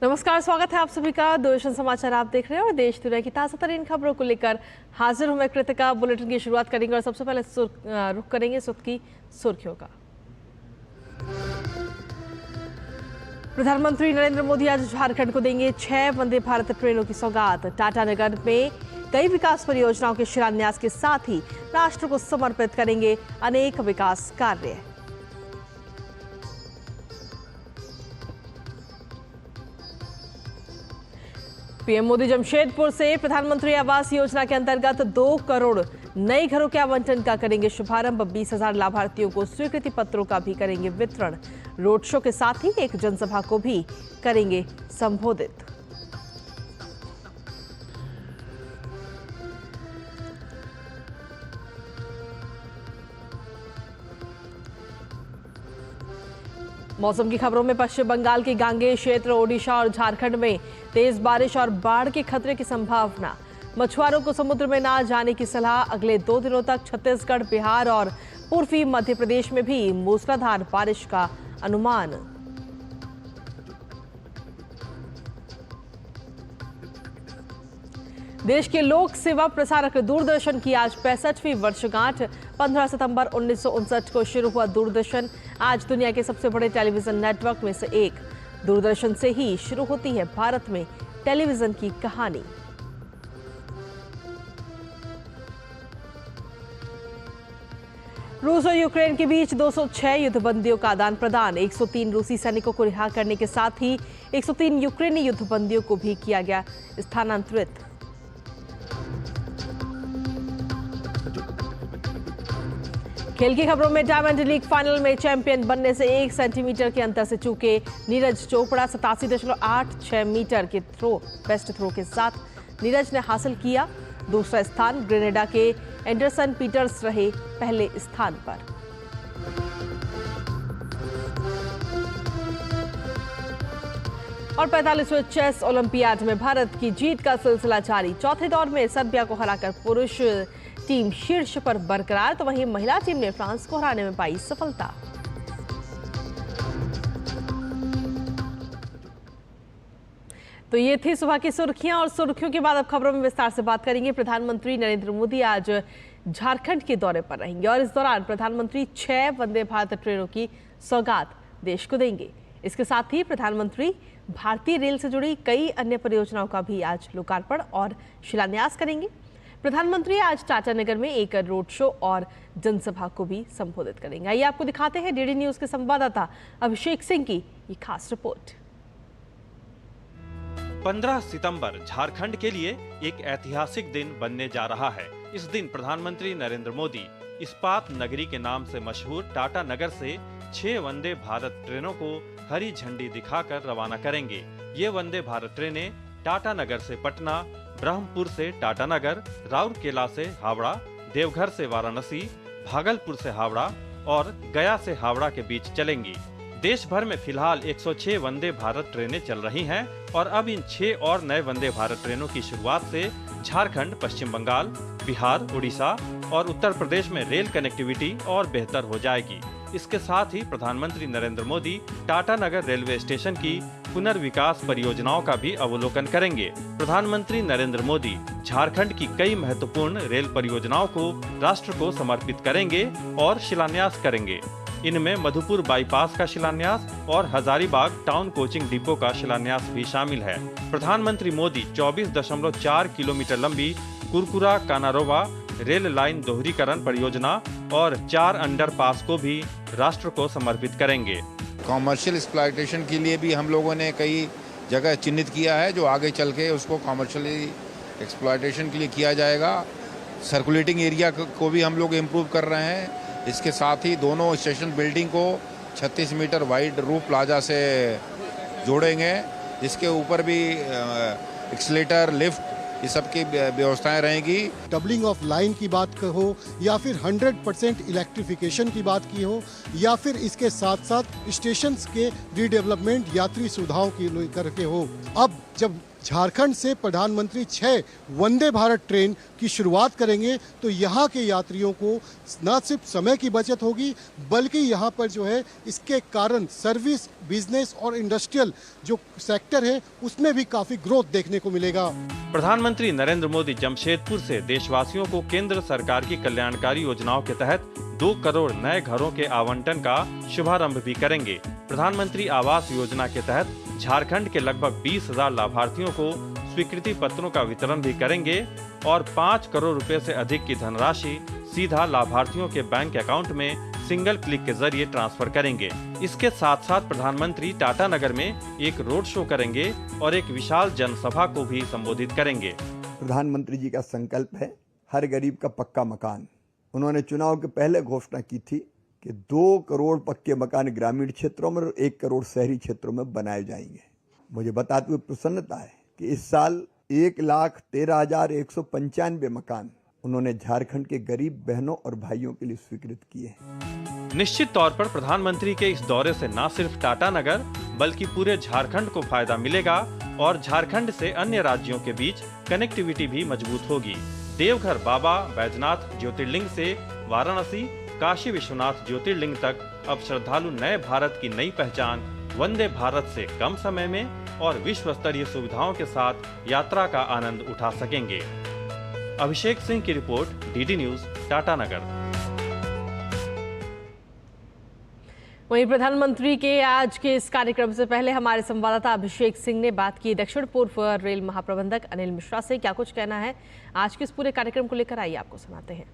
नमस्कार, स्वागत है आप सभी का। दूरदर्शन समाचार आप देख रहे हैं और देश दुनिया की ताजा तरीन खबरों को लेकर हाजिर हूं मैं कृतिका। बुलेटिन की शुरुआत करेंगे और सबसे पहले रुख करेंगे सुर्ख की सुर्खियों का। प्रधानमंत्री नरेंद्र मोदी आज झारखंड को देंगे 6 वंदे भारत ट्रेनों की सौगात। टाटानगर में कई विकास परियोजनाओं के शिलान्यास के साथ ही राष्ट्र को समर्पित करेंगे अनेक विकास कार्य। पीएम मोदी जमशेदपुर से प्रधानमंत्री आवास योजना के अंतर्गत 2 करोड़ नए घरों के आवंटन का करेंगे शुभारंभ। 20,000 लाभार्थियों को स्वीकृति पत्रों का भी करेंगे वितरण। रोड शो के साथ ही एक जनसभा को भी करेंगे संबोधित। मौसम की खबरों में पश्चिम बंगाल के गांगेय क्षेत्र, ओडिशा और झारखंड में तेज बारिश और बाढ़ के खतरे की संभावना। मछुआरों को समुद्र में ना जाने की सलाह। अगले 2 दिनों तक छत्तीसगढ़, बिहार और पूर्वी मध्य प्रदेश में भी मूसलाधार बारिश का अनुमान। देश के लोक सेवा प्रसारक दूरदर्शन की आज 65वीं वर्षगांठ। 15 सितंबर 1959 को शुरू हुआ दूरदर्शन आज दुनिया के सबसे बड़े टेलीविजन नेटवर्क में से एक। दूरदर्शन से ही शुरू होती है भारत में टेलीविजन की कहानी। रूस और यूक्रेन के बीच 206 युद्धबंदियों का आदान प्रदान। 103 रूसी सैनिकों को रिहा करने के साथ ही 103 यूक्रेनी युद्धबंदियों को भी किया गया स्थानांतरित। खेल की खबरों में डायमंड लीग फाइनल में चैंपियन बनने से 1 सेंटीमीटर के अंतर से चूके नीरज चोपड़ा। 87.86 मीटर के बेस्ट थ्रो के साथ नीरज ने हासिल किया दूसरा स्थान। ग्रेनेडा के एंडरसन पीटर्स रहे पहले स्थान पर। और 45वें चेस ओलंपियाड में भारत की जीत का सिलसिला जारी। चौथे दौर में सर्बिया को हराकर पुरुष टीम शीर्ष पर बरकरार, तो वहीं महिला टीम ने फ्रांस को हराने में पाई सफलता। तो ये थी सुबह की सुर्खियां और सुर्खियों के बाद अब खबरों में विस्तार से बात करेंगे। प्रधानमंत्री नरेंद्र मोदी आज झारखंड के दौरे पर रहेंगे और इस दौरान प्रधानमंत्री 6 वंदे भारत ट्रेनों की सौगात देश को देंगे। इसके साथ ही प्रधानमंत्री भारतीय रेल से जुड़ी कई अन्य परियोजनाओं का भी आज लोकार्पण और शिलान्यास करेंगे। प्रधानमंत्री आज टाटानगर में एक रोड शो और जनसभा को भी संबोधित करेंगे। आइए आपको दिखाते हैं डीडी न्यूज के संवाददाता अभिषेक सिंह की ये खास रिपोर्ट। 15 सितंबर झारखंड के लिए एक ऐतिहासिक दिन बनने जा रहा है। इस दिन प्रधानमंत्री नरेंद्र मोदी इस्पात नगरी के नाम से मशहूर टाटानगर से 6 वंदे भारत ट्रेनों को हरी झंडी दिखाकर रवाना करेंगे। ये वंदे भारत ट्रेनें टाटानगर से पटना, ब्रह्मपुर से टाटानगर, राउरकेला से हावड़ा, देवघर से वाराणसी, भागलपुर से हावड़ा और गया से हावड़ा के बीच चलेंगी। देश भर में फिलहाल 106 वंदे भारत ट्रेनें चल रही हैं और अब इन 6 और नए वंदे भारत ट्रेनों की शुरुआत से झारखंड, पश्चिम बंगाल, बिहार, उड़ीसा और उत्तर प्रदेश में रेल कनेक्टिविटी और बेहतर हो जाएगी। इसके साथ ही प्रधानमंत्री नरेंद्र मोदी टाटानगर रेलवे स्टेशन की पुनर्विकास परियोजनाओं का भी अवलोकन करेंगे। प्रधानमंत्री नरेंद्र मोदी झारखंड की कई महत्वपूर्ण रेल परियोजनाओं को राष्ट्र को समर्पित करेंगे और शिलान्यास करेंगे। इनमें मधुपुर बाईपास का शिलान्यास और हजारीबाग टाउन कोचिंग डिपो का शिलान्यास भी शामिल है। प्रधानमंत्री मोदी 24.4 किलोमीटर लंबी कुरकुरा कानारोवा रेल लाइन दोहरीकरण परियोजना और 4 अंडरपास को भी राष्ट्र को समर्पित करेंगे। कॉमर्शियल एक्सप्लॉयटेशन के लिए भी हम लोगों ने कई जगह चिन्हित किया है, जो आगे चल के उसको कॉमर्शियली एक्सप्लॉयटेशन के लिए किया जाएगा। सर्कुलेटिंग एरिया को भी हम लोग इम्प्रूव कर रहे हैं। इसके साथ ही दोनों स्टेशन बिल्डिंग को 36 मीटर वाइड रूफ प्लाजा से जोड़ेंगे, जिसके ऊपर भी एक्सीलेटर, लिफ्ट, ये सब की व्यवस्थाएं रहेंगी। डबलिंग ऑफ लाइन की बात हो या फिर 100% इलेक्ट्रिफिकेशन की बात की हो या फिर इसके साथ साथ स्टेशंस के रीडेवलपमेंट, यात्री सुविधाओं की करके हो। अब जब झारखंड से प्रधानमंत्री 6 वंदे भारत ट्रेन की शुरुआत करेंगे तो यहाँ के यात्रियों को न सिर्फ समय की बचत होगी बल्कि यहाँ पर जो है इसके कारण सर्विस, बिजनेस और इंडस्ट्रियल जो सेक्टर है उसमें भी काफी ग्रोथ देखने को मिलेगा। प्रधानमंत्री नरेंद्र मोदी जमशेदपुर से देशवासियों को केंद्र सरकार की कल्याणकारी योजनाओं के तहत 2 करोड़ नए घरों के आवंटन का शुभारंभ भी करेंगे। प्रधानमंत्री आवास योजना के तहत झारखंड के लगभग 20,000 लाभार्थियों को स्वीकृति पत्रों का वितरण भी करेंगे और 5 करोड़ रुपए से अधिक की धनराशि सीधा लाभार्थियों के बैंक अकाउंट में सिंगल क्लिक के जरिए ट्रांसफर करेंगे। इसके साथ साथ प्रधानमंत्री टाटा नगर में एक रोड शो करेंगे और एक विशाल जनसभा को भी संबोधित करेंगे। प्रधानमंत्री जी का संकल्प है हर गरीब का पक्का मकान। उन्होंने चुनाव के पहले घोषणा की थी कि 2 करोड़ पक्के मकान ग्रामीण क्षेत्रों में और 1 करोड़ शहरी क्षेत्रों में बनाए जाएंगे। मुझे बताते हुए प्रसन्नता है कि इस साल 1,13,195 मकान उन्होंने झारखंड के गरीब बहनों और भाइयों के लिए स्वीकृत किए हैं। निश्चित तौर पर प्रधानमंत्री के इस दौरे से न सिर्फ टाटा नगर बल्कि पूरे झारखंड को फायदा मिलेगा और झारखंड से अन्य राज्यों के बीच कनेक्टिविटी भी मजबूत होगी। देवघर बाबा बैजनाथ ज्योतिर्लिंग से वाराणसी काशी विश्वनाथ ज्योतिर्लिंग तक अब श्रद्धालु नए भारत की नई पहचान वंदे भारत से कम समय में और विश्व स्तरीय सुविधाओं के साथ यात्रा का आनंद उठा सकेंगे। अभिषेक सिंह की रिपोर्ट, डीडी न्यूज, टाटानगर। वहीं प्रधानमंत्री के आज के इस कार्यक्रम से पहले हमारे संवाददाता अभिषेक सिंह ने बात की दक्षिण पूर्व रेल महाप्रबंधक अनिल मिश्रा से। क्या कुछ कहना है आज के इस पूरे कार्यक्रम को लेकर, आइए आपको सुनाते हैं।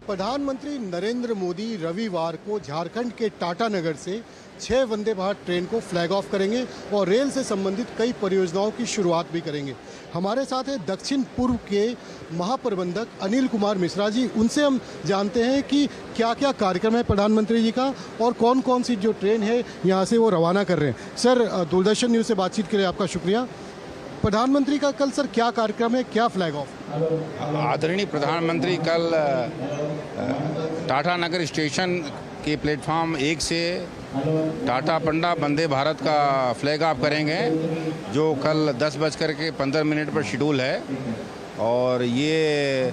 प्रधानमंत्री नरेंद्र मोदी रविवार को झारखंड के टाटा नगर से 6 वंदे भारत ट्रेन को फ्लैग ऑफ करेंगे और रेल से संबंधित कई परियोजनाओं की शुरुआत भी करेंगे। हमारे साथ है दक्षिण पूर्व के महाप्रबंधक अनिल कुमार मिश्रा जी। उनसे हम जानते हैं कि क्या क्या कार्यक्रम है प्रधानमंत्री जी का और कौन कौन सी जो ट्रेन है यहाँ से वो रवाना कर रहे हैं। सर, दूरदर्शन न्यूज़ से बातचीत के लिए आपका शुक्रिया। प्रधानमंत्री का कल सर क्या कार्यक्रम है, क्या फ्लैग ऑफ? आदरणीय प्रधानमंत्री कल टाटा नगर स्टेशन के प्लेटफॉर्म 1 से टाटा पंडा वंदे भारत का फ्लैग ऑफ करेंगे, जो कल 10:15 पर शेड्यूल है। और ये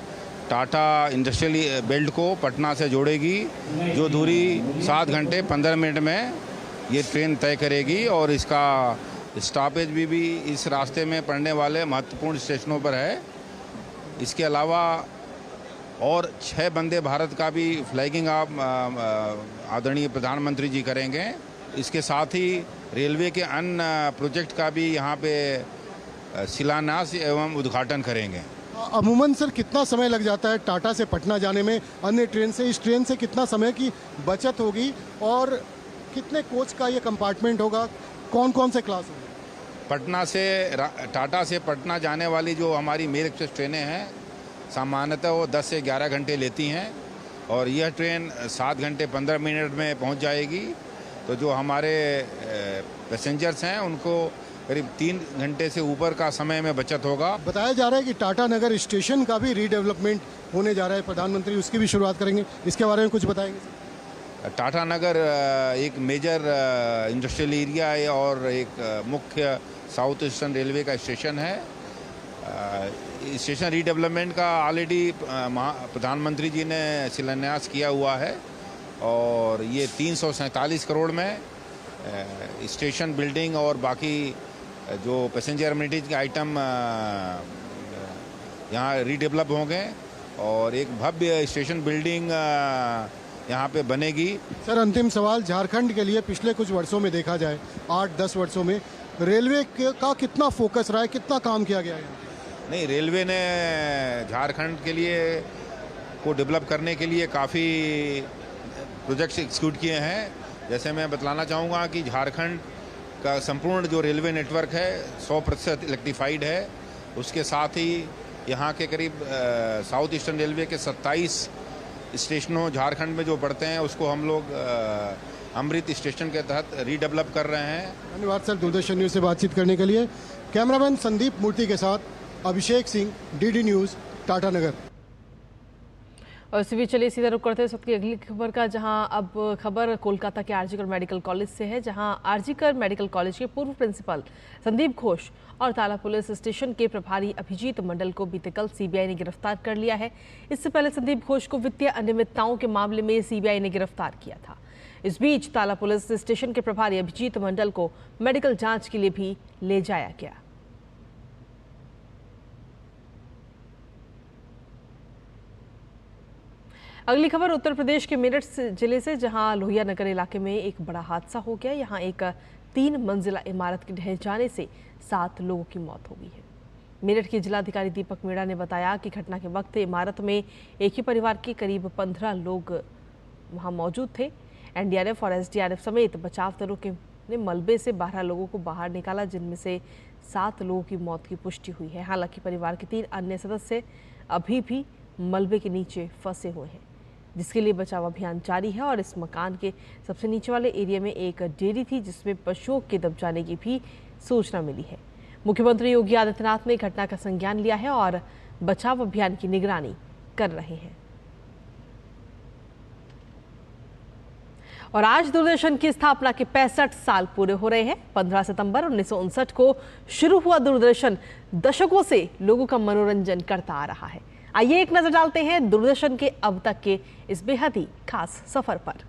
टाटा इंडस्ट्रियल बेल्ट को पटना से जोड़ेगी, जो दूरी 7 घंटे 15 मिनट में ये ट्रेन तय करेगी। और इसका स्टॉपेज भी इस रास्ते में पड़ने वाले महत्वपूर्ण स्टेशनों पर है। इसके अलावा और 6 वंदे भारत का भी फ्लैगिंग आप आदरणीय प्रधानमंत्री जी करेंगे। इसके साथ ही रेलवे के अन्य प्रोजेक्ट का भी यहाँ पे शिलान्यास एवं उद्घाटन करेंगे। अमूमन सर कितना समय लग जाता है टाटा से पटना जाने में अन्य ट्रेन से? इस ट्रेन से कितना समय की बचत होगी और कितने कोच का ये कंपार्टमेंट होगा, कौन कौन से क्लास होंगे? पटना से टाटा से पटना जाने वाली जो हमारी मेल एक्सप्रेस ट्रेनें हैं सामान्यतः वो 10 से 11 घंटे लेती हैं और यह ट्रेन 7 घंटे 15 मिनट में पहुंच जाएगी। तो जो हमारे पैसेंजर्स हैं उनको करीब 3 घंटे से ऊपर का समय में बचत होगा। बताया जा रहा है कि टाटा नगर स्टेशन का भी रीडेवलपमेंट होने जा रहा है, प्रधानमंत्री उसकी भी शुरुआत करेंगे, इसके बारे में कुछ बताएंगे? टाटा नगर एक मेजर इंडस्ट्रियल एरिया है और एक मुख्य साउथ ईस्टर्न रेलवे का स्टेशन है। स्टेशन रीडेवलपमेंट का ऑलरेडी प्रधानमंत्री जी ने शिलान्यास किया हुआ है और ये 347 करोड़ में स्टेशन बिल्डिंग और बाकी जो पैसेंजर अम्यूनिटीज के आइटम यहाँ रीडेवलप होंगे और एक भव्य स्टेशन बिल्डिंग यहाँ पे बनेगी। सर, अंतिम सवाल, झारखंड के लिए पिछले कुछ वर्षों में देखा जाए 8-10 वर्षों में रेलवे का कितना फोकस रहा है, कितना काम किया गया है? नहीं, रेलवे ने झारखंड के लिए को डेवलप करने के लिए काफ़ी प्रोजेक्ट्स एग्जीक्यूट किए हैं। जैसे मैं बतलाना चाहूँगा कि झारखंड का संपूर्ण जो रेलवे नेटवर्क है 100% इलेक्ट्रीफाइड है। उसके साथ ही यहाँ के करीब साउथ ईस्टर्न रेलवे के 27 स्टेशनों झारखंड में जो पड़ते हैं उसको हम लोग अमृत स्टेशन के तहत रीडेवलप कर रहे हैं। धन्यवाद सर, दूरदर्शन न्यूज़ से बातचीत करने के लिए। कैमरामैन संदीप मूर्ति के साथ अभिषेक सिंह, डीडी न्यूज़, टाटा नगर। और इसी बीच चलिए सीधा रुक करते हैं इस वक्त की अगली खबर का, जहां अब खबर कोलकाता के आरजीकर मेडिकल कॉलेज से है, जहां आरजीकर मेडिकल कॉलेज के पूर्व प्रिंसिपल संदीप घोष और ताला पुलिस स्टेशन के प्रभारी अभिजीत मंडल को बीते कल सीबीआई ने गिरफ्तार कर लिया है। इससे पहले संदीप घोष को वित्तीय अनियमितताओं के मामले में सीबीआई ने गिरफ्तार किया था। इस बीच ताला पुलिस स्टेशन के प्रभारी अभिजीत मंडल को मेडिकल जांच के लिए भी ले जाया गया। अगली खबर उत्तर प्रदेश के मेरठ जिले से, जहां लोहिया नगर इलाके में एक बड़ा हादसा हो गया। यहां एक 3 मंजिला इमारत के ढह जाने से 7 लोगों की मौत हो गई है। मेरठ के जिलाधिकारी दीपक मीणा ने बताया कि घटना के वक्त इमारत में एक ही परिवार के करीब 15 लोग वहां मौजूद थे। एनडीआरएफ और एसडीआरएफ समेत बचाव दलों ने मलबे से 12 लोगों को बाहर निकाला, जिनमें से 7 लोगों की मौत की पुष्टि हुई है। हालांकि परिवार के 3 अन्य सदस्य अभी भी मलबे के नीचे फंसे हुए हैं, जिसके लिए बचाव अभियान जारी है। और इस मकान के सबसे नीचे वाले एरिया में एक डेयरी थी, जिसमें पशुओं के दब जाने की भी सूचना मिली है। मुख्यमंत्री योगी आदित्यनाथ ने घटना का संज्ञान लिया है और बचाव अभियान की निगरानी कर रहे हैं। और आज दूरदर्शन की स्थापना के 65 साल पूरे हो रहे हैं। 15 सितंबर 1959 को शुरू हुआ दूरदर्शन दशकों से लोगों का मनोरंजन करता आ रहा है। आइए एक नजर डालते हैं दूरदर्शन के अब तक के इस बेहद ही खास सफर पर।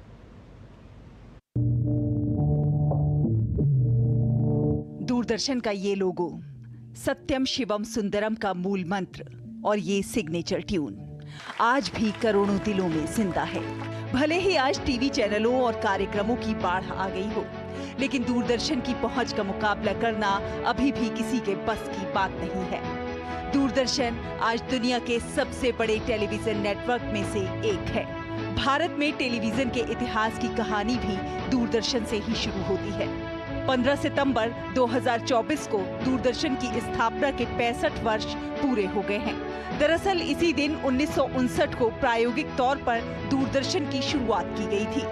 दूरदर्शन का ये लोगो, सत्यम शिवम सुंदरम का मूल मंत्र और ये सिग्नेचर ट्यून आज भी करोड़ों दिलों में जिंदा है। भले ही आज टीवी चैनलों और कार्यक्रमों की बाढ़ आ गई हो, लेकिन दूरदर्शन की पहुंच का मुकाबला करना अभी भी किसी के बस की बात नहीं है। दूरदर्शन आज दुनिया के सबसे बड़े टेलीविजन नेटवर्क में से एक है। भारत में टेलीविजन के इतिहास की कहानी भी दूरदर्शन से ही शुरू होती है। 15 सितंबर 2024 को दूरदर्शन की स्थापना के 65 वर्ष पूरे हो गए हैं। दरअसल इसी दिन 1959 को प्रायोगिक तौर पर दूरदर्शन की शुरुआत की गई थी।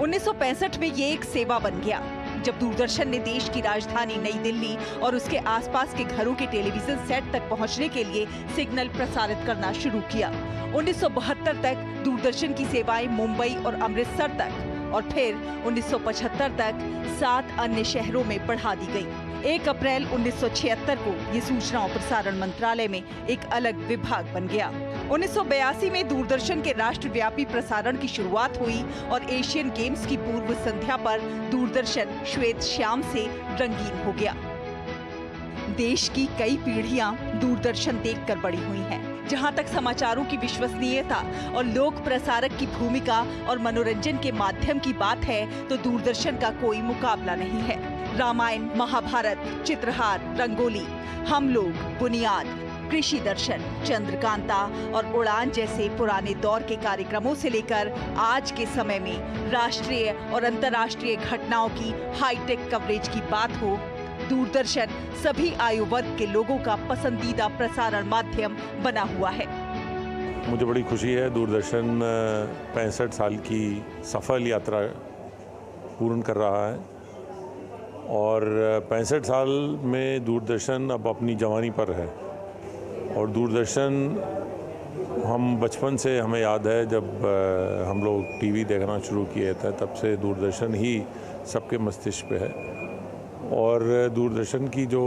1965 में ये एक सेवा बन गया, जब दूरदर्शन ने देश की राजधानी नई दिल्ली और उसके आसपास के घरों के टेलीविजन सेट तक पहुंचने के लिए सिग्नल प्रसारित करना शुरू किया। 1972 तक दूरदर्शन की सेवाएं मुंबई और अमृतसर तक और फिर 1975 तक 7 अन्य शहरों में बढ़ा दी गई। 1 अप्रैल 1976 को ये सूचना और प्रसारण मंत्रालय में एक अलग विभाग बन गया। 1982 में दूरदर्शन के राष्ट्रव्यापी प्रसारण की शुरुआत हुई और एशियन गेम्स की पूर्व संध्या पर दूरदर्शन श्वेत श्याम से रंगीन हो गया। देश की कई पीढ़ियां दूरदर्शन देखकर बड़ी हुई हैं। जहां तक समाचारों की विश्वसनीयता और लोक प्रसारक की भूमिका और मनोरंजन के माध्यम की बात है, तो दूरदर्शन का कोई मुकाबला नहीं है। रामायण, महाभारत, चित्रहार, रंगोली, हम लोग, बुनियाद, कृषि दर्शन, चंद्रकांता और उड़ान जैसे पुराने दौर के कार्यक्रमों से लेकर आज के समय में राष्ट्रीय और अंतर्राष्ट्रीय घटनाओं की हाईटेक कवरेज की बात हो, दूरदर्शन सभी आयु वर्ग के लोगों का पसंदीदा प्रसारण माध्यम बना हुआ है। मुझे बड़ी खुशी है, दूरदर्शन 65 साल की सफल यात्रा पूर्ण कर रहा है और 65 साल में दूरदर्शन अब अपनी जवानी पर है। और दूरदर्शन हम बचपन से हमें याद है, जब हम लोग टीवी देखना शुरू किए थे, तब से दूरदर्शन ही सबके मस्तिष्क पे है। और दूरदर्शन की जो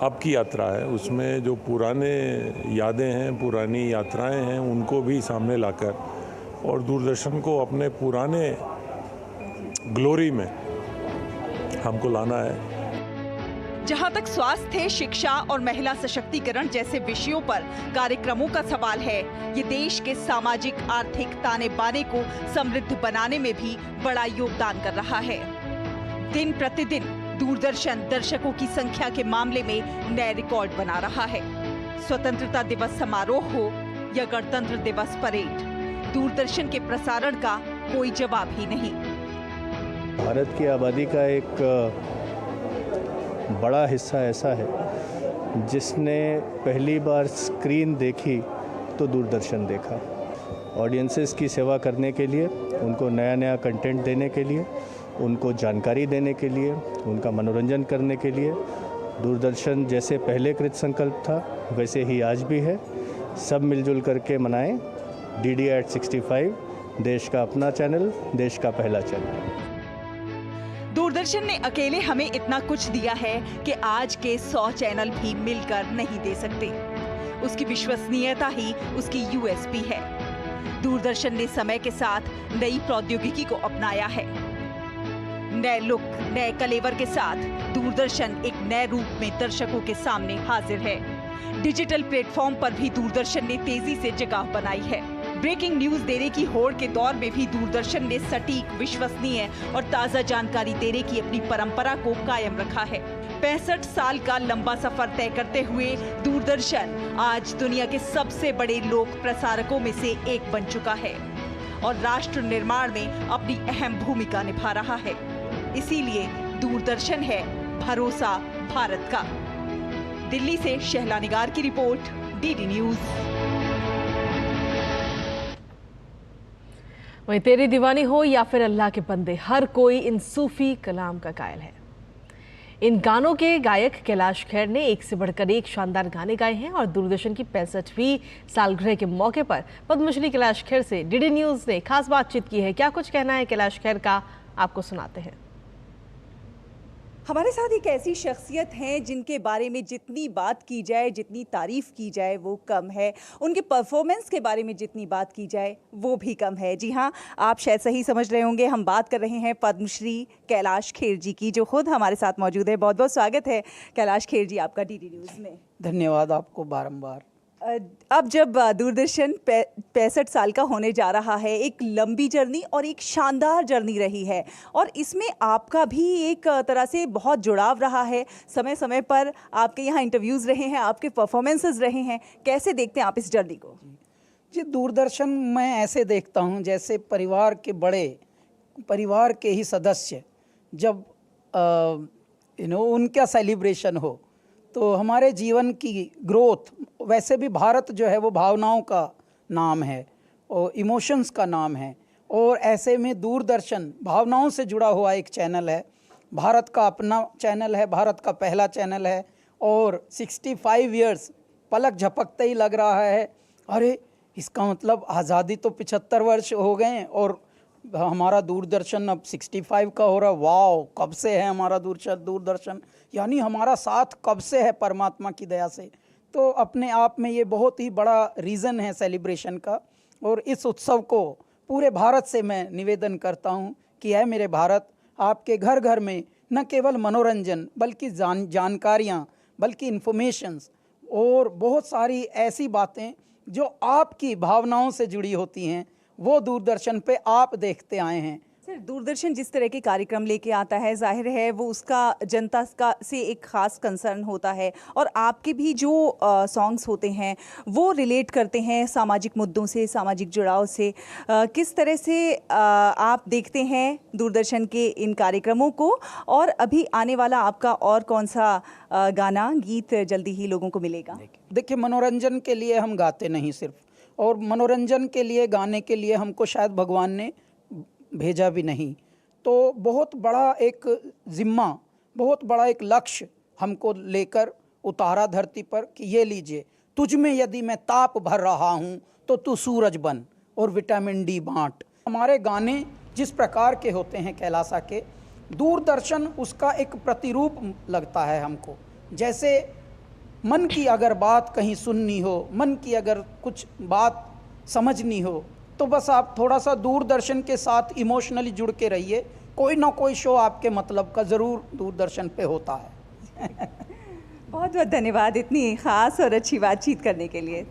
अब की यात्रा है, उसमें जो पुराने यादें हैं, पुरानी यात्राएं हैं, उनको भी सामने लाकर और दूरदर्शन को अपने पुराने ग्लोरी में हमको लाना है। जहां तक स्वास्थ्य, शिक्षा और महिला सशक्तिकरण जैसे विषयों पर कार्यक्रमों का सवाल है, ये देश के सामाजिक आर्थिक ताने बाने को समृद्ध बनाने में भी बड़ा योगदान कर रहा है। दिन प्रतिदिन दूरदर्शन दर्शकों की संख्या के मामले में नए रिकॉर्ड बना रहा है। स्वतंत्रता दिवस समारोह हो या गणतंत्र दिवस परेड, दूरदर्शन के प्रसारण का कोई जवाब ही नहीं। भारत की आबादी का एक बड़ा हिस्सा ऐसा है जिसने पहली बार स्क्रीन देखी तो दूरदर्शन देखा। ऑडियंसेस की सेवा करने के लिए, उनको नया नया कंटेंट देने के लिए, उनको जानकारी देने के लिए, उनका मनोरंजन करने के लिए दूरदर्शन जैसे पहले कृत संकल्प था, वैसे ही आज भी है। सब मिलजुल करके मनाएं। DD@65 देश का अपना चैनल, देश का पहला चैनल। दूरदर्शन ने अकेले हमें इतना कुछ दिया है कि आज के 100 चैनल भी मिलकर नहीं दे सकते। उसकी विश्वसनीयता ही उसकी USP है। दूरदर्शन ने समय के साथ नई प्रौद्योगिकी को अपनाया है। नए लुक, नए कलेवर के साथ दूरदर्शन एक नए रूप में दर्शकों के सामने हाजिर है। डिजिटल प्लेटफॉर्म पर भी दूरदर्शन ने तेजी से जगह बनाई है। ब्रेकिंग न्यूज देने की होड़ के दौर में भी दूरदर्शन ने सटीक, विश्वसनीय और ताजा जानकारी देने की अपनी परंपरा को कायम रखा है। 65 साल का लंबा सफर तय करते हुए दूरदर्शन आज दुनिया के सबसे बड़े लोक प्रसारकों में से एक बन चुका है और राष्ट्र निर्माण में अपनी अहम भूमिका निभा रहा है। इसीलिए दूरदर्शन है भरोसा भारत का। दिल्ली से शहला निगार की रिपोर्ट, DD न्यूज। वहीं तेरी दीवानी हो या फिर अल्लाह के बंदे, हर कोई इन सूफी कलाम का कायल है। इन गानों के गायक कैलाश खेर ने एक से बढ़कर एक शानदार गाने गाए हैं और दूरदर्शन की 65वीं सालगिरह के मौके पर पद्मश्री कैलाश खेर से DD न्यूज ने खास बातचीत की है। क्या कुछ कहना है कैलाश खेर का, आपको सुनाते हैं। हमारे साथ एक ऐसी शख्सियत हैं जिनके बारे में जितनी बात की जाए, जितनी तारीफ की जाए वो कम है। उनके परफॉर्मेंस के बारे में जितनी बात की जाए वो भी कम है। जी हाँ, आप शायद सही समझ रहे होंगे, हम बात कर रहे हैं पद्मश्री कैलाश खेर जी की, जो खुद हमारे साथ मौजूद है। बहुत बहुत स्वागत है कैलाश खेर जी आपका DD न्यूज़ में। धन्यवाद आपको बारंबार। अब जब दूरदर्शन 65 साल का होने जा रहा है, एक लंबी जर्नी और एक शानदार जर्नी रही है और इसमें आपका भी एक तरह से बहुत जुड़ाव रहा है। समय समय पर आपके यहाँ इंटरव्यूज़ रहे हैं, आपके परफॉर्मेंसेस रहे हैं। कैसे देखते हैं आप इस जर्नी को? जी, दूरदर्शन मैं ऐसे देखता हूँ जैसे परिवार के बड़े, परिवार के ही सदस्य जब उनका सेलिब्रेशन हो तो हमारे जीवन की ग्रोथ, वैसे भी भारत जो है वो भावनाओं का नाम है और इमोशंस का नाम है और ऐसे में दूरदर्शन भावनाओं से जुड़ा हुआ एक चैनल है। भारत का अपना चैनल है, भारत का पहला चैनल है और 65 इयर्स पलक झपकते ही लग रहा है, अरे इसका मतलब आज़ादी तो 75 वर्ष हो गए और हमारा दूरदर्शन अब 65 का हो रहा। वाओ, कब से है हमारा दूरदर्शन, यानी हमारा साथ कब से है परमात्मा की दया से। तो अपने आप में ये बहुत ही बड़ा रीज़न है सेलिब्रेशन का और इस उत्सव को पूरे भारत से मैं निवेदन करता हूँ कि है मेरे भारत, आपके घर घर में न केवल मनोरंजन बल्कि जानकारियाँ, बल्कि इन्फॉर्मेशंस और बहुत सारी ऐसी बातें जो आपकी भावनाओं से जुड़ी होती हैं वो दूरदर्शन पे आप देखते आए हैं। सर, दूरदर्शन जिस तरह के कार्यक्रम लेके आता है, जाहिर है वो उसका जनता का से एक ख़ास कंसर्न होता है और आपके भी जो सॉन्ग्स होते हैं वो रिलेट करते हैं सामाजिक मुद्दों से, सामाजिक जुड़ाव से। किस तरह से आप देखते हैं दूरदर्शन के इन कार्यक्रमों को और अभी आने वाला आपका और कौन सा गाना, गीत जल्दी ही लोगों को मिलेगा? देखिए, मनोरंजन के लिए हम गाते नहीं सिर्फ, और मनोरंजन के लिए, गाने के लिए हमको शायद भगवान ने भेजा भी नहीं। तो बहुत बड़ा एक जिम्मा, बहुत बड़ा एक लक्ष्य हमको लेकर उतारा धरती पर कि ये लीजिए, तुझ में यदि मैं ताप भर रहा हूँ तो तू सूरज बन और विटामिन डी बांट। हमारे गाने जिस प्रकार के होते हैं कैलाशा के, दूरदर्शन उसका एक प्रतिरूप लगता है हमको। जैसे मन की अगर बात कहीं सुननी हो, मन की अगर कुछ बात समझनी हो, तो बस आप थोड़ा सा दूरदर्शन के साथ इमोशनली जुड़ के रहिए। कोई ना कोई शो आपके मतलब का ज़रूर दूरदर्शन पे होता है। बहुत बहुत धन्यवाद इतनी ख़ास और अच्छी बातचीत करने के लिए।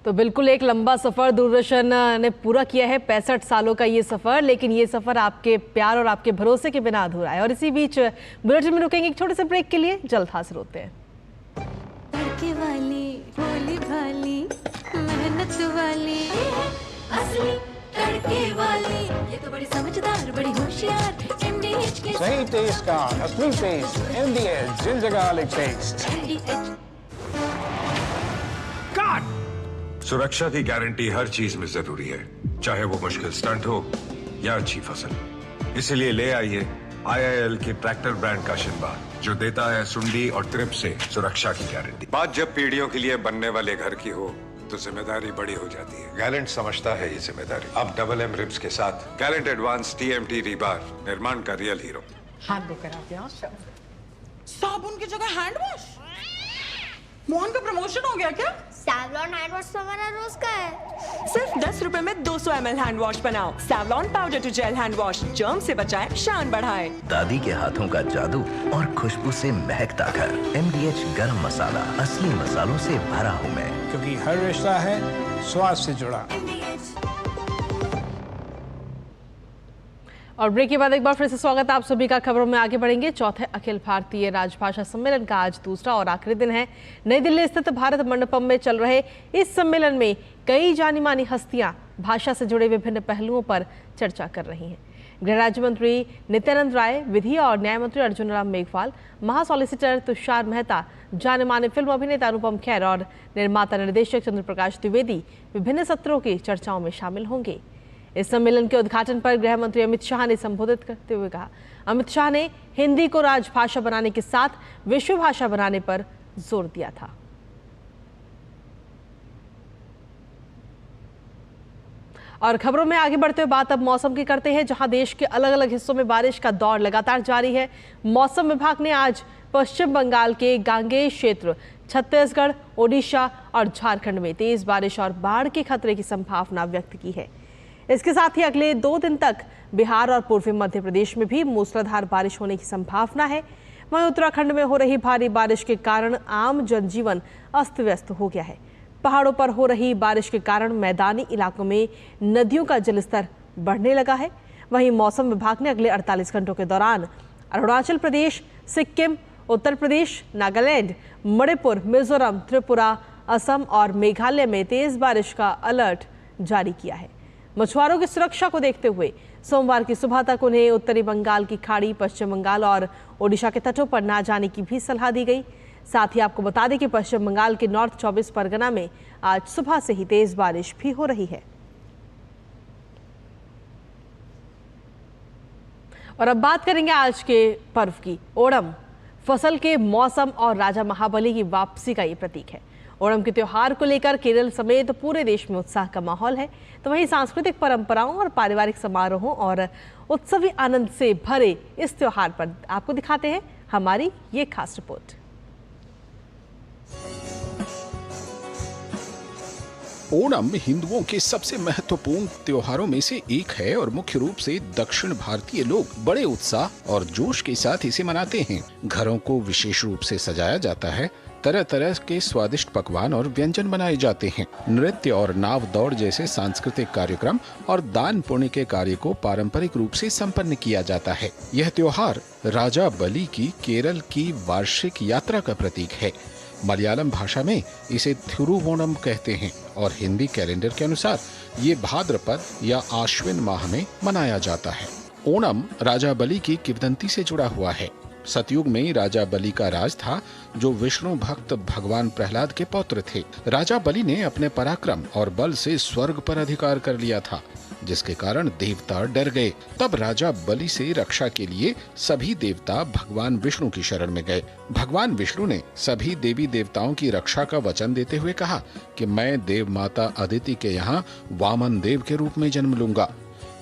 तो बिल्कुल एक लंबा सफ़र दूरदर्शन ने पूरा किया है, 65 सालों का ये सफ़र, लेकिन ये सफ़र आपके प्यार और आपके भरोसे के बिना अधूरा है। और इसी बीच बुलेटिन में रुकेंगे एक छोटे से ब्रेक के लिए, जल्द हाजिर होते हैं। तड़के वाली, भोली भाली, मेहनत वाली, असली तड़के वाली, ये तो बड़ी समझदार, बड़ी होशियार, MDH के सही टेस्ट का असली taste, MDH ginger garlic paste. सुरक्षा की गारंटी हर चीज में जरूरी है, चाहे वो मुश्किल स्टंट हो या अच्छी फसल। इसलिए ले आइए IIL की ट्रैक्टर ब्रांड का शिनबा, जो देता है सुंडी और ट्रिप से सुरक्षा की गारंटी। बात जब पीढ़ियों के लिए बनने वाले घर की हो तो जिम्मेदारी बड़ी हो जाती है। गैलेंट समझता है ये जिम्मेदारी। अब डबल M रिब्स के साथ गैलेंट एडवांस TMT रीबार, निर्माण का रियल हीरो। हाथ धो कर आते हैं। साबुन की जगह हैंड वॉश। मोहन का प्रमोशन हो गया क्या? सैवलॉन हैंड वॉश तो हमारा रोज का है। सिर्फ 10 रुपए में 200 ml हैंड वॉश बनाओ। Savlon powder to gel hand wash, germ से बचाए, शान बढ़ाए। दादी के हाथों का जादू और खुशबू से महकता घर। MDH गरम मसाला, असली मसालों से भरा हूँ मैं, क्योंकि हर रिश्ता है स्वाद से जुड़ा। और ब्रेक के बाद एक बार फिर से स्वागत है आप सभी का। खबरों में आगे बढ़ेंगे। चौथे अखिल भारतीय राजभाषा सम्मेलन का आज दूसरा और आखिरी दिन है। नई दिल्ली स्थित भारत मंडपम में चल रहे इस सम्मेलन में कई जानी मानी हस्तियां भाषा से जुड़े विभिन्न पहलुओं पर चर्चा कर रही हैं। गृह राज्य मंत्री नित्यानंद राय, विधि और न्याय मंत्री अर्जुन राम मेघवाल, महासॉलिसिटर तुषार मेहता, जाने माने फिल्म अभिनेता अनुपम खेर और निर्माता निर्देशक चंद्र प्रकाश द्विवेदी विभिन्न सत्रों की चर्चाओं में शामिल होंगे। इस सम्मेलन के उद्घाटन पर गृह मंत्री अमित शाह ने संबोधित करते हुए कहा, अमित शाह ने हिंदी को राजभाषा बनाने के साथ विश्व भाषा बनाने पर जोर दिया था। और खबरों में आगे बढ़ते हुए बात अब मौसम की करते हैं, जहां देश के अलग अलग हिस्सों में बारिश का दौर लगातार जारी है। मौसम विभाग ने आज पश्चिम बंगाल के गांगेय क्षेत्र, छत्तीसगढ़, ओडिशा और झारखंड में तेज बारिश और बाढ़ के खतरे की संभावना व्यक्त की है। इसके साथ ही अगले 2 दिन तक बिहार और पूर्वी मध्य प्रदेश में भी मूसलाधार बारिश होने की संभावना है। वहीं उत्तराखंड में हो रही भारी बारिश के कारण आम जनजीवन अस्त व्यस्त हो गया है। पहाड़ों पर हो रही बारिश के कारण मैदानी इलाकों में नदियों का जलस्तर बढ़ने लगा है। वहीं मौसम विभाग ने अगले 48 घंटों के दौरान अरुणाचल प्रदेश, सिक्किम, उत्तर प्रदेश, नागालैंड, मणिपुर, मिजोरम, त्रिपुरा, असम और मेघालय में तेज बारिश का अलर्ट जारी किया है। मछुआरों की सुरक्षा को देखते हुए सोमवार की सुबह तक उन्हें उत्तरी बंगाल की खाड़ी, पश्चिम बंगाल और ओडिशा के तटों पर ना जाने की भी सलाह दी गई। साथ ही आपको बता दें कि पश्चिम बंगाल के नॉर्थ 24 परगना में आज सुबह से ही तेज बारिश भी हो रही है। और अब बात करेंगे आज के पर्व की। ओणम फसल के मौसम और राजा महाबली की वापसी का ये प्रतीक है। ओणम के त्योहार को लेकर केरल समेत पूरे देश में उत्साह का माहौल है। तो वहीं सांस्कृतिक परंपराओं और पारिवारिक समारोहों और उत्सवी आनंद से भरे इस त्योहार पर आपको दिखाते हैं हमारी ये खास रिपोर्ट। ओणम हिंदुओं के सबसे महत्वपूर्ण त्योहारों में से एक है और मुख्य रूप से दक्षिण भारतीय लोग बड़े उत्साह और जोश के साथ इसे मनाते हैं। घरों को विशेष रूप से सजाया जाता है, तरह तरह के स्वादिष्ट पकवान और व्यंजन बनाए जाते हैं। नृत्य और नाव दौड़ जैसे सांस्कृतिक कार्यक्रम और दान पुण्य के कार्य को पारंपरिक रूप से संपन्न किया जाता है। यह त्योहार राजा बलि की केरल की वार्षिक यात्रा का प्रतीक है। मलयालम भाषा में इसे थिरुवोणम कहते हैं और हिंदी कैलेंडर के अनुसार ये भाद्रपद या आश्विन माह में मनाया जाता है। ओणम राजा बलि की किंवदंती से जुड़ा हुआ है। सतयुग में राजा बलि का राज था, जो विष्णु भक्त भगवान प्रहलाद के पौत्र थे। राजा बलि ने अपने पराक्रम और बल से स्वर्ग पर अधिकार कर लिया था, जिसके कारण देवता डर गए। तब राजा बलि से रक्षा के लिए सभी देवता भगवान विष्णु की शरण में गए। भगवान विष्णु ने सभी देवी देवताओं की रक्षा का वचन देते हुए कहा कि मैं देव माता अदिति के यहाँ वामन देव के रूप में जन्म लूंगा।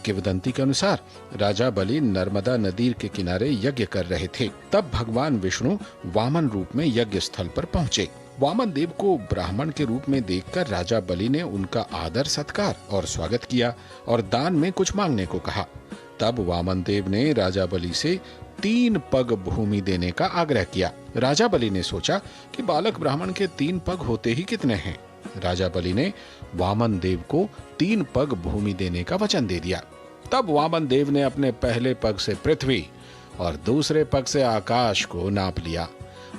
किंवदंती के अनुसार राजा बलि नर्मदा नदी के किनारे यज्ञ कर रहे थे। तब भगवान विष्णु वामन रूप में यज्ञ स्थल पर पहुँचे। वामन देव को ब्राह्मण के रूप में देखकर राजा बलि ने उनका आदर सत्कार और स्वागत किया और दान में कुछ मांगने को कहा। तब वामन देव ने राजा बलि से 3 पग भूमि देने का आग्रह किया। राजा बलि ने सोचा कि बालक ब्राह्मण के 3 पग होते ही कितने हैं। राजा बलि ने वामन देव को 3 पग भूमि देने का वचन दे दिया। तब वामन देव ने अपने पहले पग से पृथ्वी और दूसरे पग से आकाश को नाप लिया।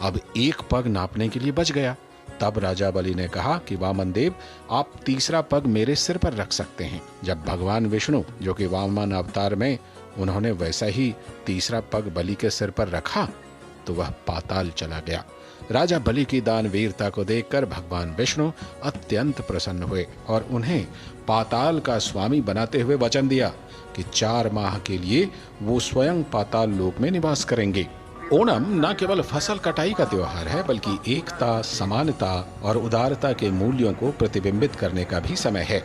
अब 1 पग नापने के लिए बच गया। तब राजा बलि ने कहा कि वामन देव, आप तीसरा पग मेरे सिर पर रख सकते हैं। जब भगवान विष्णु, जो कि वामन अवतार में, उन्होंने वैसा ही तीसरा पग बलि के सिर पर रखा, तो वह पाताल चला गया। राजा बलि की दान वीरता को देखकर भगवान विष्णु अत्यंत प्रसन्न हुए और उन्हें पाताल का स्वामी बनाते हुए वचन दिया कि 4 माह के लिए वो स्वयं पाताल लोक में निवास करेंगे। ओणम न केवल फसल कटाई का त्योहार है, बल्कि एकता, समानता और उदारता के मूल्यों को प्रतिबिंबित करने का भी समय है।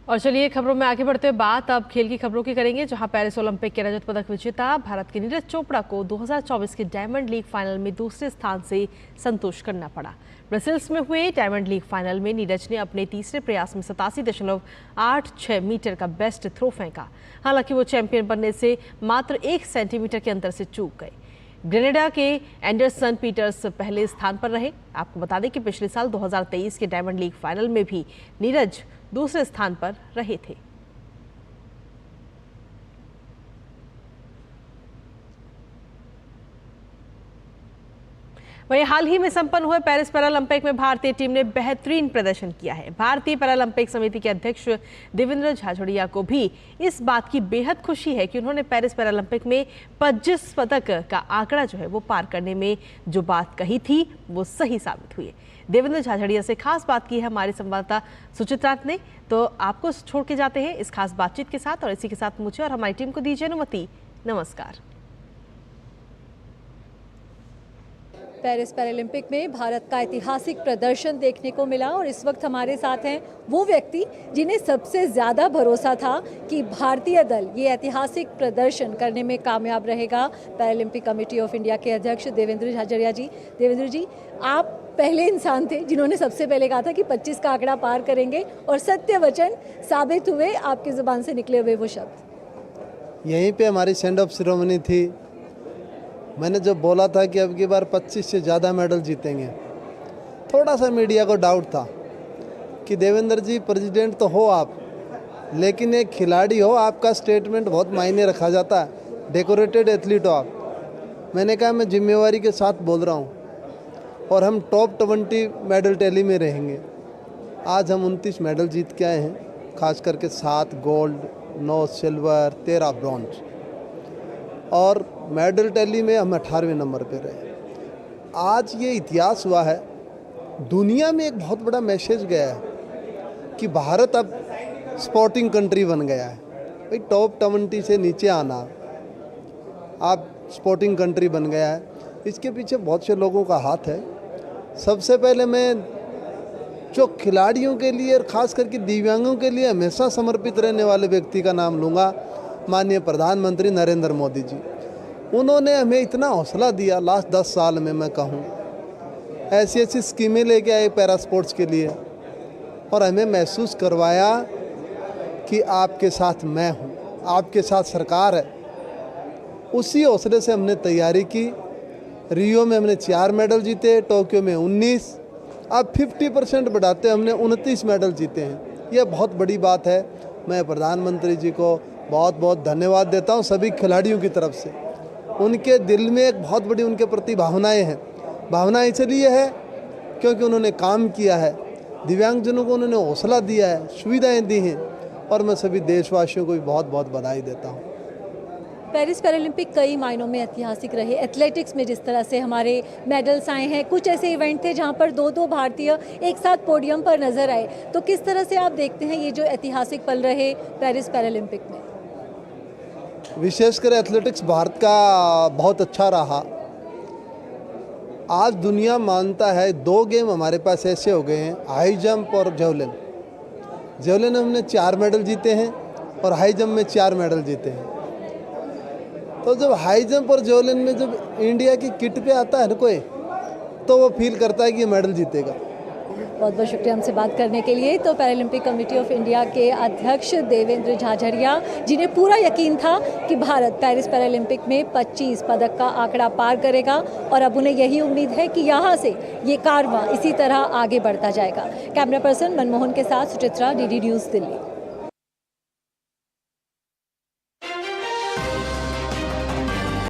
और चलिए खबरों में आगे बढ़ते हुए बात अब खेल की खबरों की करेंगे, जहां पेरिस ओलंपिक के रजत पदक विजेता भारत के नीरज चोपड़ा को 2024 के डायमंड लीग फाइनल में दूसरे स्थान से संतोष करना पड़ा। ब्रसेल्स में हुए डायमंड लीग फाइनल में नीरज ने अपने तीसरे प्रयास में 87.86 मीटर का बेस्ट थ्रो फेंका। हालांकि वो चैंपियन बनने से मात्र 1 सेंटीमीटर के अंतर से चूक गए। ग्रेनेडा के एंडरसन पीटर्स पहले स्थान पर रहे। आपको बता दें कि पिछले साल 2023 के डायमंड लीग फाइनल में भी नीरज दूसरे स्थान पर रहे थे। वहीं हाल ही में संपन्न हुए पेरिस पैरालंपिक में भारतीय टीम ने बेहतरीन प्रदर्शन किया है। भारतीय पैरालंपिक समिति के अध्यक्ष देवेंद्र झाझड़िया को भी इस बात की बेहद खुशी है कि उन्होंने पेरिस पैरालंपिक में 25 पदक का आंकड़ा जो है वो पार करने में जो बात कही थी वो सही साबित हुई है। देवेंद्र झाझड़िया से खास बात की है हमारे संवाददाता सुचित्रा ने, तो आपको छोड़ के जाते हैं इस खास बातचीत के साथ और इसी के साथ मुझे और हमारी टीम को दीजिए अनुमति। नमस्कार। पेरिस पैरालंपिक में भारत का ऐतिहासिक प्रदर्शन देखने को मिला और इस वक्त हमारे साथ हैं वो व्यक्ति जिन्हें सबसे ज़्यादा भरोसा था कि भारतीय दल ये ऐतिहासिक प्रदर्शन करने में कामयाब रहेगा। पैरालंपिक कमेटी ऑफ इंडिया के अध्यक्ष देवेंद्र झाझड़िया जी। देवेंद्र जी, आप पहले इंसान थे जिन्होंने सबसे पहले कहा था कि 25 का आंकड़ा पार करेंगे और सत्य वचन साबित हुए, आपकी ज़ुबान से निकले हुए वो शब्द। यहीं पे हमारी सेंड ऑफ सेरेमनी थी। मैंने जब बोला था कि अब की बार 25 से ज़्यादा मेडल जीतेंगे, थोड़ा सा मीडिया को डाउट था कि देवेंद्र जी प्रेसिडेंट तो हो आप, लेकिन एक खिलाड़ी हो, आपका स्टेटमेंट बहुत मायने रखा जाता है, डेकोरेटेड एथलीट हो आप। मैंने कहा मैं जिम्मेवारी के साथ बोल रहा हूँ और हम टॉप 20 मेडल टैली में रहेंगे। आज हम 29 मेडल जीत के आए हैं, खास करके 7 गोल्ड, 9 सिल्वर, 13 ब्रॉन्ज, और मेडल टैली में हम 18वें नंबर पे रहे। आज ये इतिहास हुआ है, दुनिया में एक बहुत बड़ा मैसेज गया है कि भारत अब स्पोर्टिंग कंट्री बन गया है। भाई टॉप 20 से नीचे आना, आप स्पोर्टिंग कंट्री बन गया है। इसके पीछे बहुत से लोगों का हाथ है। सबसे पहले मैं जो खिलाड़ियों के लिए और ख़ास करके दिव्यांगों के लिए हमेशा समर्पित रहने वाले व्यक्ति का नाम लूँगा, माननीय प्रधानमंत्री नरेंद्र मोदी जी। उन्होंने हमें इतना हौसला दिया लास्ट 10 साल में, मैं कहूँ ऐसी ऐसी स्कीमें लेके आए पैरा स्पोर्ट्स के लिए और हमें महसूस करवाया कि आपके साथ मैं हूँ, आपके साथ सरकार है। उसी हौसले से हमने तैयारी की। रियो में हमने 4 मेडल जीते, टोक्यो में 19, अब 50% बढ़ाते हमने 29 मेडल जीते हैं। यह बहुत बड़ी बात है। मैं प्रधानमंत्री जी को बहुत बहुत धन्यवाद देता हूं सभी खिलाड़ियों की तरफ से। उनके दिल में एक बहुत बड़ी उनके प्रति भावनाएं हैं। भावना इसलिए है क्योंकि उन्होंने काम किया है, दिव्यांगजनों को उन्होंने हौसला दिया है, सुविधाएं दी हैं, और मैं सभी देशवासियों को भी बहुत बहुत बधाई देता हूँ। पेरिस पैरालंपिक कई मायनों में ऐतिहासिक रहे। एथलेटिक्स में जिस तरह से हमारे मेडल्स आए हैं, कुछ ऐसे इवेंट थे जहां पर 2-2 भारतीय एक साथ पोडियम पर नजर आए, तो किस तरह से आप देखते हैं ये जो ऐतिहासिक पल रहे पेरिस पैरालंपिक में? विशेषकर एथलेटिक्स भारत का बहुत अच्छा रहा। आज दुनिया मानता है 2 गेम हमारे पास ऐसे हो गए हैं, हाई जंप और जेवलिन। जेवलिन में हमने 4 मेडल जीते हैं और हाई जंप में 4 मेडल जीते हैं। तो जब हाई जंप और जेवलिन में जब इंडिया की किट पे आता है ना कोई, तो वो फील करता है कि ये मेडल जीतेगा। बहुत बहुत शुक्रिया हमसे बात करने के लिए। तो पैरालंपिक कमेटी ऑफ इंडिया के अध्यक्ष देवेंद्र झाझड़िया, जिन्हें पूरा यकीन था कि भारत पेरिस पैरालंपिक में 25 पदक का आंकड़ा पार करेगा और अब उन्हें यही उम्मीद है कि यहाँ से ये कारवां इसी तरह आगे बढ़ता जाएगा। कैमरा पर्सन मनमोहन के साथ सुचित्रा, DD न्यूज़, दिल्ली।